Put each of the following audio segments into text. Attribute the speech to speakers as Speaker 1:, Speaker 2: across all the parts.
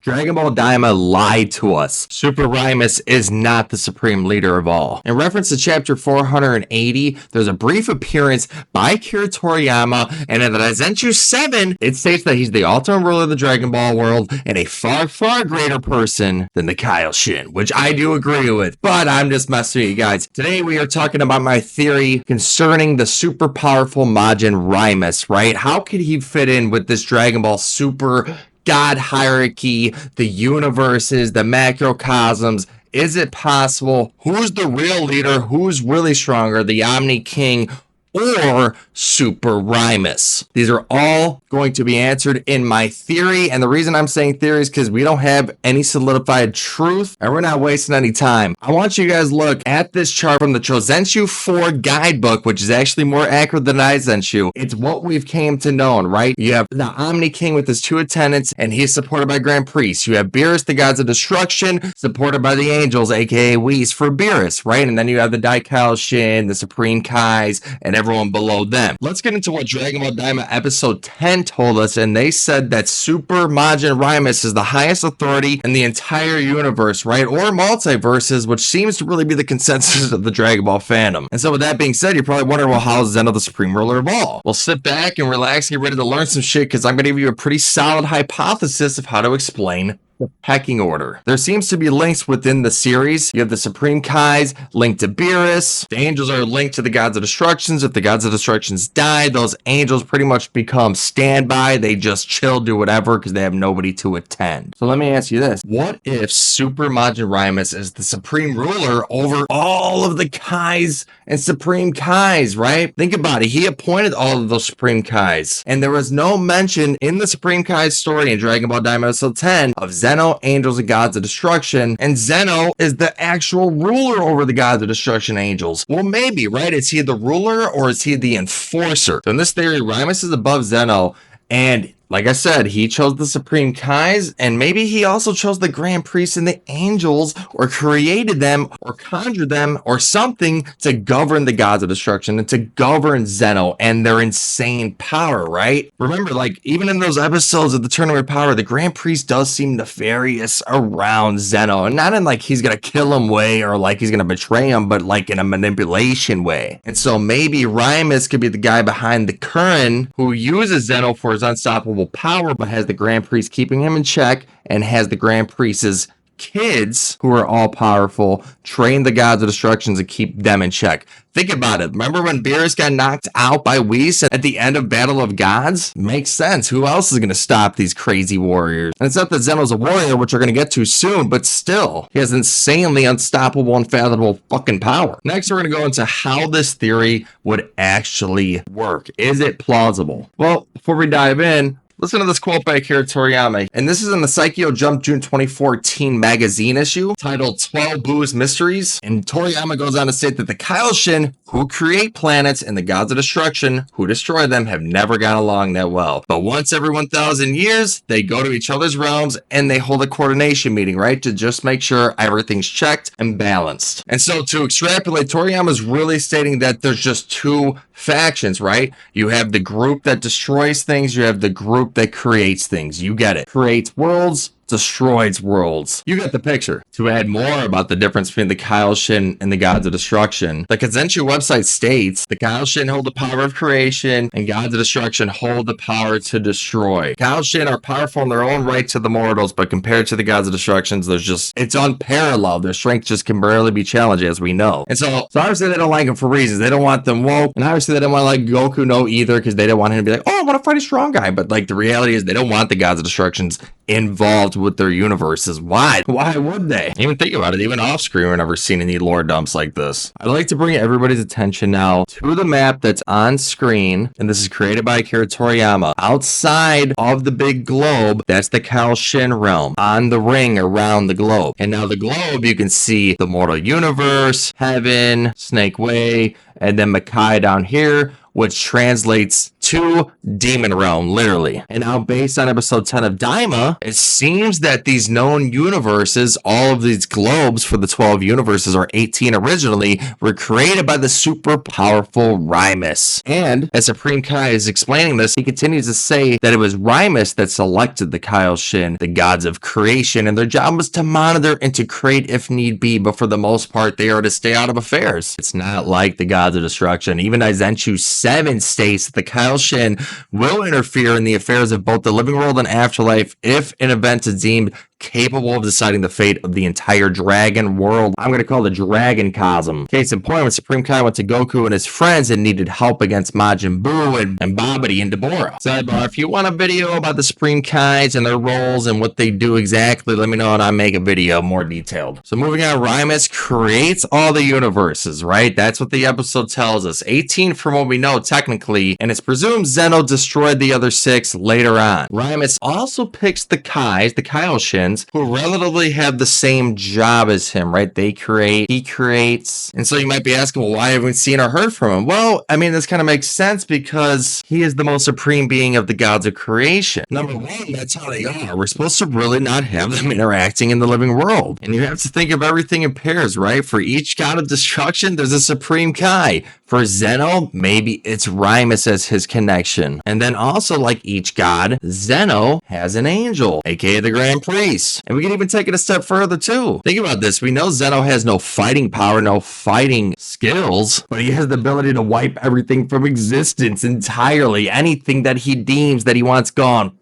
Speaker 1: Dragon Ball Daima lied to us. Super Raimus is not the supreme leader of all. In reference to chapter 480, there's a brief appearance by Akira Toriyama, and in the Daizenshuu 7, it states that he's the ultimate ruler of the Dragon Ball world and a far, far greater person than the Kaioshin, which I do agree with, but I'm just messing with you guys. Today we are talking about my theory concerning the super powerful Majin Raimus, right? How could he fit in with this Dragon Ball Super God hierarchy, the universes, the macrocosms? Is it possible? Who's the real leader? Who's really stronger, the Omni King or Super Raimus? These are all going to be answered in my theory, and the reason I'm saying theory is because we don't have any solidified truth and we're not wasting any time. I want you guys to look at this chart from the Daizenshuu 4 guidebook, which is actually more accurate than Daizenshuu. It's what we've came to know, right? You have the Omni King with his 2 attendants, and he's supported by Grand Priests. You have Beerus, the gods of destruction, supported by the angels, aka Whis for Beerus, right? And then you have the Daikaoshin, the Supreme Kais, and everyone below them. Let's get into what Dragon Ball Daima episode 10 told us, and they said that Super Majin Raimus is the highest authority in the entire universe, right? Or multiverses, which seems to really be the consensus of the Dragon Ball fandom. And so with that being said, you're probably wondering, well, how is Zeno the supreme ruler of all? Well, sit back and relax, get ready to learn some shit, because I'm going to give you a pretty solid hypothesis of how to explain the pecking order. There seems to be links within the series. You have the Supreme Kais linked to Beerus. The angels are linked to the gods of destructions. If the gods of destructions die, those angels pretty much become standby. They just chill, do whatever, because they have nobody to attend. So let me ask you this. What if Super Majin Raimus is the supreme ruler over all of the Kais and Supreme Kais, right? Think about it. He appointed all of those Supreme Kais, and there was no mention in the Supreme Kais story in Dragon Ball Daima episode 10 of Zeno, angels, and gods of destruction, and Zeno is the actual ruler over the gods of destruction angels. Well, maybe, right? Is he the ruler or is he the enforcer? So in this theory, Raimus is above Zeno, and like I said, he chose the Supreme Kais, and maybe he also chose the Grand Priests and the angels, or created them, or conjured them, or something to govern the gods of destruction and to govern Zeno and their insane power, right? Remember, like, even in those episodes of the Tournament of Power, the Grand Priest does seem nefarious around Zeno, and not in like he's gonna kill him way or like he's gonna betray him, but like in a manipulation way. And so maybe Rhymus could be the guy behind the current who uses Zeno for his unstoppable power, but has the Grand Priest keeping him in check, and has the Grand Priest's kids, who are all powerful, train the gods of destructions and keep them in check. Think about it. Remember when Beerus got knocked out by Whis at the end of Battle of Gods? Makes sense. Who else is going to stop these crazy warriors? And it's not that Zeno's a warrior, which we're going to get to soon, but still, he has insanely unstoppable, unfathomable fucking power. Next, we're going to go into how this theory would actually work. Is it plausible? Well, before we dive in, listen to this quote by Akira Toriyama, and this is in the Psycho Jump June 2014 magazine issue titled 12 Boo's Mysteries. And Toriyama goes on to say that the Kaioshin, who create planets, and the gods of destruction, who destroy them, have never got along that well. But once every 1,000 years, they go to each other's realms and they hold a coordination meeting, right? To just make sure everything's checked and balanced. And so to extrapolate, Toriyama's really stating that there's just 2 factions, right? You have the group that destroys things, you have the group that creates things. You get it. Creates worlds, destroys worlds. You get the picture. To add more about the difference between the Kaioshin and the gods of destruction, the Daizenshuu website states the Kaioshin hold the power of creation and gods of destruction hold the power to destroy. Kaioshin are powerful in their own right to the mortals, but compared to the gods of destructions, it's unparalleled. Their strength just can barely be challenged, as we know. And so obviously they don't like them for reasons. They don't want them woke, and obviously they don't want to let Goku know either, because they don't want him to be like, oh, I want to fight a strong guy. But like the reality is they don't want the gods of destructions involved with their universes. Why? Why would they? Even think about it, even off screen, we're never seen any lore dumps like this. I'd like to bring everybody's attention now to the map that's on screen, and this is created by Akira Toriyama. Outside of the big globe, that's the Kaioshin realm, on the ring around the globe. And now the globe, you can see the mortal universe, heaven, Snake Way, and then Makai down here, which translates to Demon Realm, literally. And now, based on episode 10 of DAMIA, it seems that these known universes, all of these globes for the 12 universes, or 18 originally, were created by the super powerful Rhymus. And as Supreme Kai is explaining this, he continues to say that it was Rhymus that selected the Kaioshin, the gods of creation, and their job was to monitor and to create if need be, but for the most part, they are to stay out of affairs. It's not like the gods of destruction. Even Daizenshuu 7 states that the Kaioshin will interfere in the affairs of both the living world and afterlife if an event is deemed capable of deciding the fate of the entire Dragon World. I'm going to call it the Dragoncosm. Case in point, when Supreme Kai went to Goku and his friends and needed help against Majin Buu and Babidi and Deborah. Sidebar, if you want a video about the Supreme Kais and their roles and what they do exactly, let me know and I'll make a video more detailed. So moving on, Rhymus creates all the universes, right? That's what the episode tells us. 18 from what we know technically, and it's presumed Zeno destroyed the other 6 later on. Rhymus also picks the Kais, the Kaioshin, who relatively have the same job as him, right? They create, he creates. And so you might be asking, well, why haven't we seen or heard from him? Well, I mean, this kind of makes sense because he is the most supreme being of the gods of creation. Number one, that's how they are. We're supposed to really not have them interacting in the living world. And you have to think of everything in pairs, right? For each god of destruction, there's a Supreme Kai. For Zeno, maybe it's Rhymus as his connection. And then also, like each god, Zeno has an angel, aka the Grand Priest. And we can even take it a step further too. Think about this. We know Zeno has no fighting power, no fighting skills, but he has the ability to wipe everything from existence entirely. Anything that he deems that he wants gone.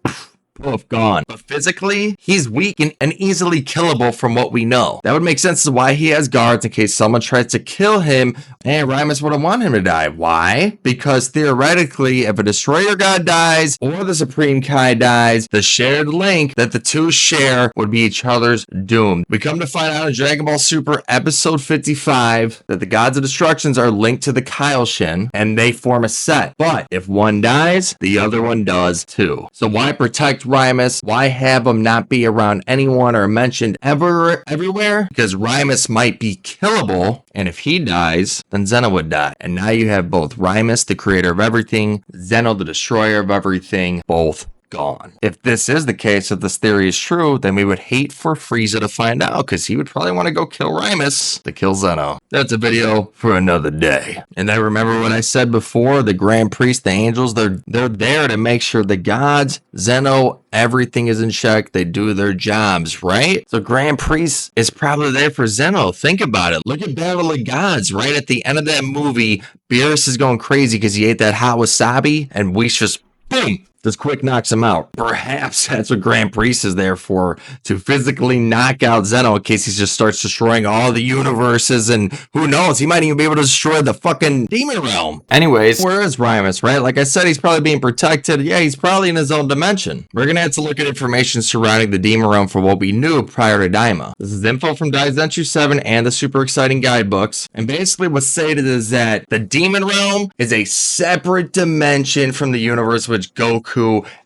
Speaker 1: Poof, gone. But physically, he's weak and easily killable from what we know. That would make sense to why he has guards in case someone tries to kill him, and Rhymus wouldn't want him to die. Why? Because theoretically, if a destroyer god dies or the Supreme Kai dies, the shared link that the two share would be each other's doom. We come to find out in Dragon Ball Super episode 55 that the gods of destructions are linked to the Kaioshin and they form a set. But if one dies, the other one does too. So why protect Rhymus? Why have him not be around anyone or mentioned everywhere? Because Rhymus might be killable, and if he dies, then Zeno would die. And now you have both Rhymus, the creator of everything, Zeno, the destroyer of everything, both gone. If this is the case, if this theory is true, then we would hate for Frieza to find out, because he would probably want to go kill Rhymus to kill Zeno. That's a video for another day. And I remember what I said before, the Grand Priest, the angels, they're there to make sure the gods, Zeno, everything is in check. They do their jobs, right? So Grand Priest is probably there for Zeno. Think about it. Look at Battle of Gods. Right at the end of that movie, Beerus is going crazy because he ate that hot wasabi, and Whis just, boom, just quick knocks him out. Perhaps that's what Grand Priest is there for, to physically knock out Zeno in case he just starts destroying all the universes, and who knows, he might even be able to destroy the fucking Demon Realm. Anyways, where is Rhymus, right? Like I said, he's probably being protected. Yeah, he's probably in his own dimension. We're gonna have to look at information surrounding the Demon Realm for what we knew prior to DAMIA. This is info from Daizenshuu 7 and the super exciting guidebooks. And basically what's stated is that the Demon Realm is a separate dimension from the universe which Goku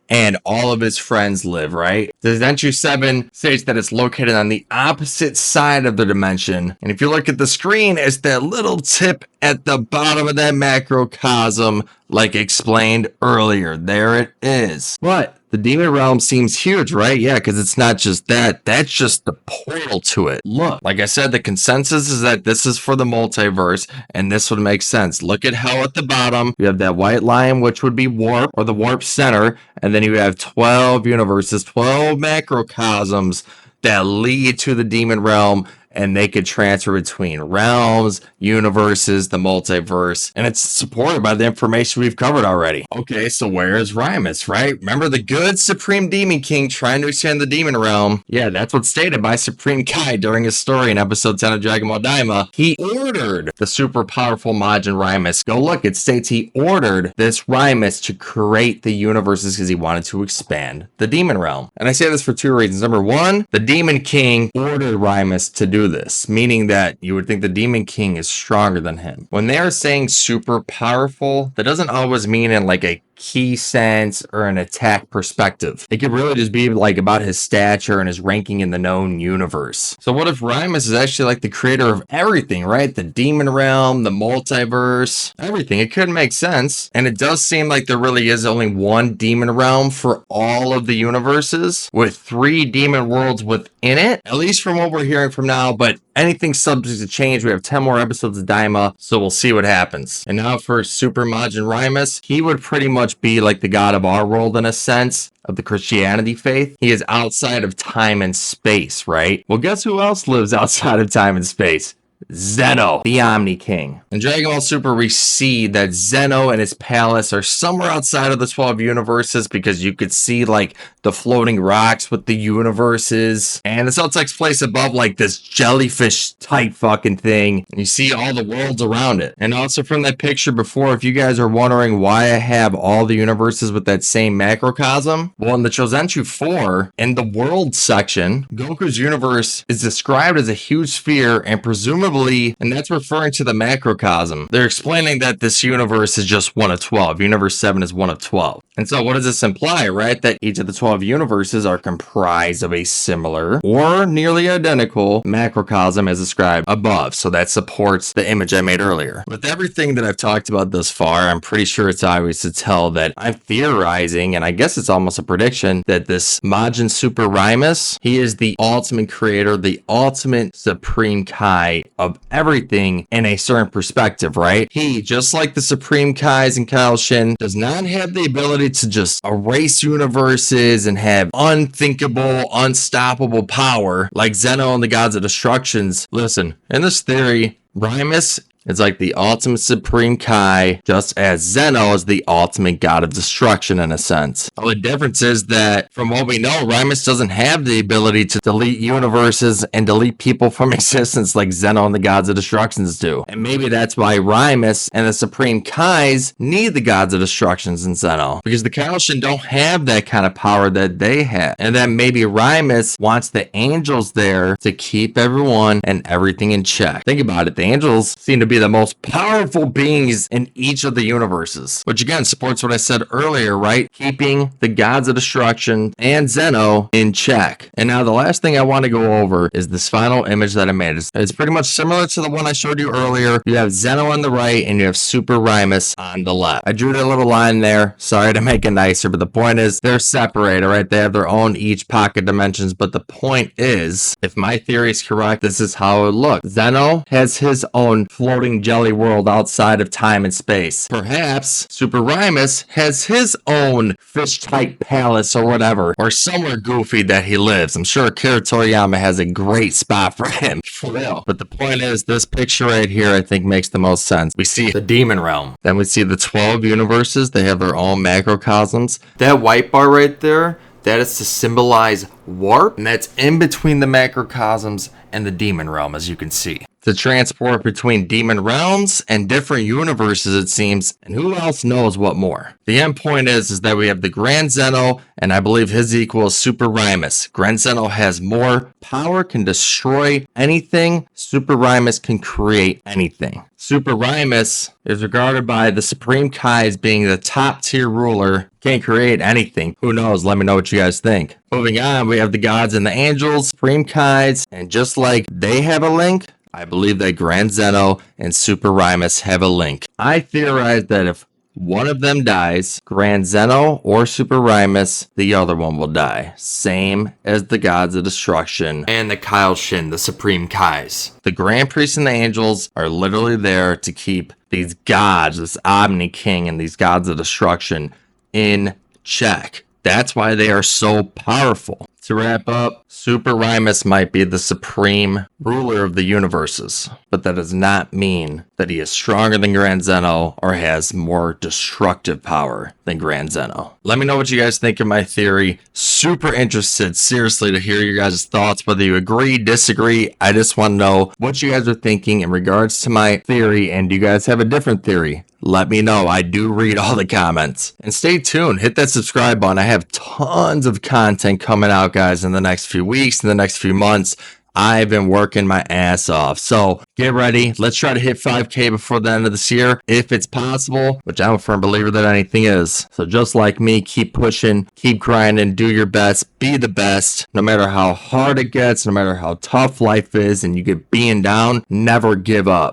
Speaker 1: and all of his friends live, right? Daizenshuu 7 states that it's located on the opposite side of the dimension. And if you look at the screen, it's that little tip at the bottom of that macrocosm, like explained earlier. There it is. But the Demon Realm seems huge, right? Yeah, because it's not just that. That's just the portal to it. Look, like I said, the consensus is that this is for the multiverse, and this would make sense. Look at how at the bottom, you have that white line, which would be warp, or the warp center, and then you have 12 universes, 12 macrocosms that lead to the Demon Realm, and they could transfer between realms, universes, the multiverse, and it's supported by the information we've covered already. Okay, so where is Rhymus, right? Remember the good Supreme Demon King trying to expand the Demon Realm? Yeah, that's what's stated by Supreme Kai during his story in episode 10 of Dragon Ball DAMIA. He ordered the super powerful Majin Raimus. Go look, it states he ordered this Rhymus to create the universes because he wanted to expand the Demon Realm. And I say this for two reasons. Number one, the Demon King ordered Rhymus to do this, meaning that you would think the Demon King is stronger than him. When they are saying super powerful, that doesn't always mean in like a key sense or an attack perspective. It could really just be like about his stature and his ranking in the known universe. So what if Rhymus is actually like the creator of everything, right? The demon realm, the multiverse, everything. It could make sense. And it does seem like there really is only one demon realm for all of the universes with 3 demon worlds within it, at least from what we're hearing from now, but anything's subject to change. We have 10 more episodes of DAMIA, so we'll see what happens. And now for Super Majin Raimus, he would pretty much be like the god of our world in a sense, of the Christianity faith. He is outside of time and space, right? Well, guess who else lives outside of time and space? Zeno, the Omni King. In Dragon Ball Super, we see that Zeno and his palace are somewhere outside of the 12 universes because you could see like the floating rocks with the universes. And this all takes place above like this jellyfish type fucking thing. And you see all the worlds around it. And also from that picture before, if you guys are wondering why I have all the universes with that same macrocosm, well, in the Chosenchu 4, in the world section, Goku's universe is described as a huge sphere and presumably, and that's referring to the macrocosm. They're explaining that this universe is just one of 12. Universe 7 is one of 12. And so what does this imply, right? That each of the 12 universes are comprised of a similar or nearly identical macrocosm as described above. So that supports the image I made earlier. With everything that I've talked about thus far, I'm pretty sure it's obvious to tell that I'm theorizing, and I guess it's almost a prediction, that this Majin Super Raimus, he is the ultimate creator, the ultimate supreme Kai of everything in a certain perspective, right? He, just like the Supreme Kais and Kaioshin, does not have the ability to just erase universes and have unthinkable, unstoppable power like Zeno and the Gods of Destructions. Listen, in this theory, Rhymus is like the ultimate supreme Kai, just as Zeno is the ultimate god of destruction in a sense. The only difference is that, from what we know, Rhymus doesn't have the ability to delete universes and delete people from existence like Zeno and the Gods of Destructions do. And maybe that's why Rhymus and the Supreme Kais need the Gods of Destructions and Zeno, because the Kaioshin don't have that kind of power that they have. And then maybe Rhymus wants the angels there to keep everyone and everything in check. Think about it. The angels seem to be the most powerful beings in each of the universes, which again supports what I said earlier, right? Keeping the Gods of Destruction and Zeno in check. And now the last thing I want to go over is this final image that I made. It's pretty much similar to the one I showed you earlier. You have Zeno on the right and you have Super Raimus on the left. I drew a little line there. Sorry to make it nicer, but the point is they're separated, right? They have their own each pocket dimensions, but the point is, if my theory is correct, this is how it looks. Zeno has his own floating jelly world outside of time and space. Perhaps Super Raimus has his own fish-type palace or whatever, or somewhere goofy that he lives. I'm sure Akira Toriyama has a great spot for him, for real. But the point is, this picture right here I think makes the most sense. We see the demon realm, then we see the 12 universes. They have their own macrocosms. That white bar right there, that is to symbolize warp, and that's in between the macrocosms and the demon realm, as you can see. To transport between demon realms and different universes, it seems, and who else knows what more. The end point is that we have the Grand Zeno, and I believe his equal is Super Raimus. Grand Zeno has more power, can destroy anything. Super Raimus can create anything. Super Raimus is regarded by the Supreme Kai as being the top tier ruler. Can't create anything. Who knows? Let me know what you guys think. Moving on, we have the gods and the angels, Supreme Kais, and just like they have a link, I believe that Grand Zeno and Super Raimus have a link. I theorize that if one of them dies, Grand Zeno or Super Raimus, the other one will die. Same as the Gods of Destruction and the Kaioshin, the Supreme Kais. The Grand Priests and the Angels are literally there to keep these gods, this Omni King and these Gods of Destruction in check. That's why they are so powerful. To wrap up, Super Raimus might be the supreme ruler of the universes, but that does not mean that he is stronger than Grand Zeno or has more destructive power than Grand Zeno. Let me know what you guys think of my theory. Super interested, seriously, to hear your guys' thoughts, whether you agree, disagree. I just want to know what you guys are thinking in regards to my theory, and do you guys have a different theory? Let me know. I do read all the comments. And stay tuned. Hit that subscribe button. I have tons of content coming out, guys, in the next few weeks, in the next few months. I've been working my ass off. So get ready. Let's try to hit 5K before the end of this year, if it's possible, which I'm a firm believer that anything is. So just like me, keep pushing, keep grinding, do your best, be the best. No matter how hard it gets, no matter how tough life is, and you get being down, never give up.